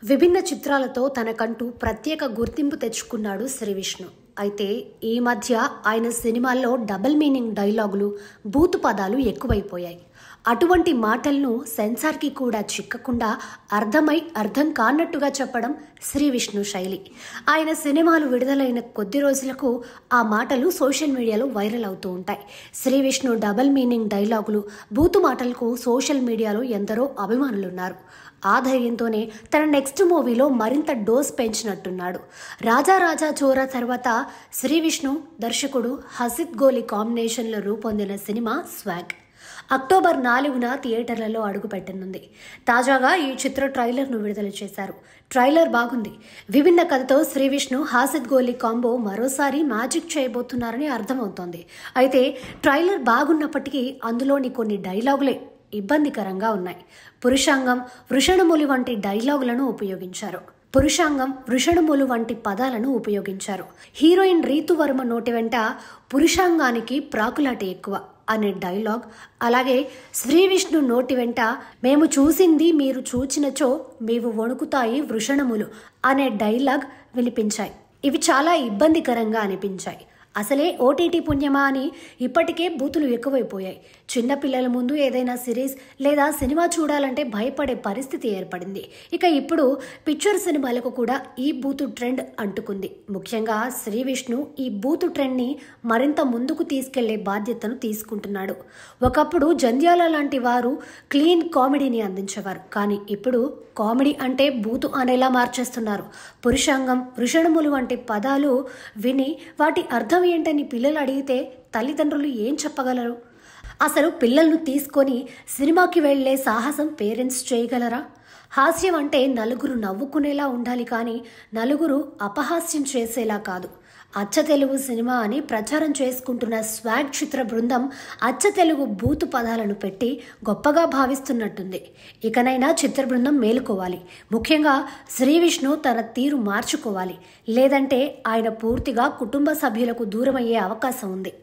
విభిన్న చిత్రాలతో తనకంటూ ప్రత్యేక గుర్తింపు తెచ్చుకున్నాడు శ్రీవిష్ణు. అయితే ఈ మధ్య ఆయన సినిమాల్లో డబుల్ మీనింగ్ డైలాగులు, బూతు పదాలు ఎక్కువైపోయాయి. అటువంటి మాటలను సెన్సార్కి కూడా చిక్కకుండా అర్థం కానట్టుగా చెప్పడం శ్రీవిష్ణు శైలి. ఆయన సినిమాలు విడుదలైన కొద్ది రోజులకు ఆ మాటలు సోషల్ మీడియాలో వైరల్ అవుతూ ఉంటాయి. శ్రీవిష్ణు డబుల్ మీనింగ్ డైలాగులు, బూతు మాటలకు సోషల్ మీడియాలో ఎందరో అభిమానులున్నారు. ఆ ధైర్యంతోనే తన నెక్స్ట్ మూవీలో మరింత డోస్ పెంచినట్టున్నాడు. రాజా రాజా చోరా తర్వాత శ్రీవిష్ణు దర్శకుడు హసిత్ గోలి కాంబినేషన్లో రూపొందిన సినిమా స్వాగ్ అక్టోబర్ 4న థియేటర్లలో అడుగుపెట్టనుంది. తాజాగా ఈ చిత్ర ట్రైలర్ను విడుదల చేశారు. ట్రైలర్ బాగుంది. విభిన్న కథతో శ్రీవిష్ణు హాసిత్ గోలి కాంబో మరోసారి మ్యాజిక్ చేయబోతున్నారని అర్థమవుతోంది. అయితే ట్రైలర్ బాగున్నప్పటికీ అందులోని కొన్ని డైలాగులే ఇబ్బందికరంగా ఉన్నాయి. పురుషాంగం, వృషణములు వంటి డైలాగులను ఉపయోగించారు. వృషణములు వంటి పదాలను ఉపయోగించారు. హీరోయిన్ రీతు వర్మ నోటి వెంట పురుషాంగానికి ప్రాకులాట ఎక్కువ అనే డైలాగ్, అలాగే శ్రీవిష్ణు నోటి వెంట మేము చూసింది మీరు చూచినచో మీవు వణుకుతాయి వృషణములు అనే డైలాగ్ వినిపించాయి. ఇవి చాలా ఇబ్బందికరంగా అనిపించాయి. అసలే ఓటీటీ పుణ్యమా అని ఇప్పటికే బూతులు ఎక్కువైపోయాయి. చిన్నపిల్లల ముందు ఏదైనా సిరీస్ లేదా సినిమా చూడాలంటే భయపడే పరిస్థితి ఏర్పడింది. ఇక ఇప్పుడు పిక్చర్ సినిమాలకు కూడా ఈ బూతు ట్రెండ్ అంటుకుంది. ముఖ్యంగా శ్రీవిష్ణు ఈ బూతు ట్రెండ్ని మరింత ముందుకు తీసుకెళ్లే బాధ్యతను తీసుకుంటున్నాడు. ఒకప్పుడు జంధ్యాల లాంటి వారు క్లీన్ కామెడీని అందించేవారు. కానీ ఇప్పుడు కామెడీ అంటే బూతు అనేలా మార్చేస్తున్నారు. పురుషాంగం, వృషణములు వంటి పదాలు విని వాటి అర్థం ఏంటని పిల్లలు అడిగితే తల్లిదండ్రులు ఏం చెప్పగలరు? అసలు పిల్లలను తీసుకొని సినిమాకి వెళ్లే సాహసం పేరెంట్స్ చేయగలరా? హాస్యం అంటే నలుగురు నవ్వుకునేలా ఉండాలి, కానీ నలుగురు అపహాస్యం చేసేలా కాదు. అచ్చ తెలుగు సినిమా అని ప్రచారం చేసుకుంటున్న స్వాగ్ చిత్ర బృందం అచ్చ తెలుగు బూతు పదాలను పెట్టి గొప్పగా భావిస్తున్నట్టుంది. ఇకనైనా చిత్ర బృందం మేలుకోవాలి. ముఖ్యంగా శ్రీవిష్ణు తన తీరు మార్చుకోవాలి. లేదంటే ఆయన పూర్తిగా కుటుంబ సభ్యులకు దూరమయ్యే అవకాశం ఉంది.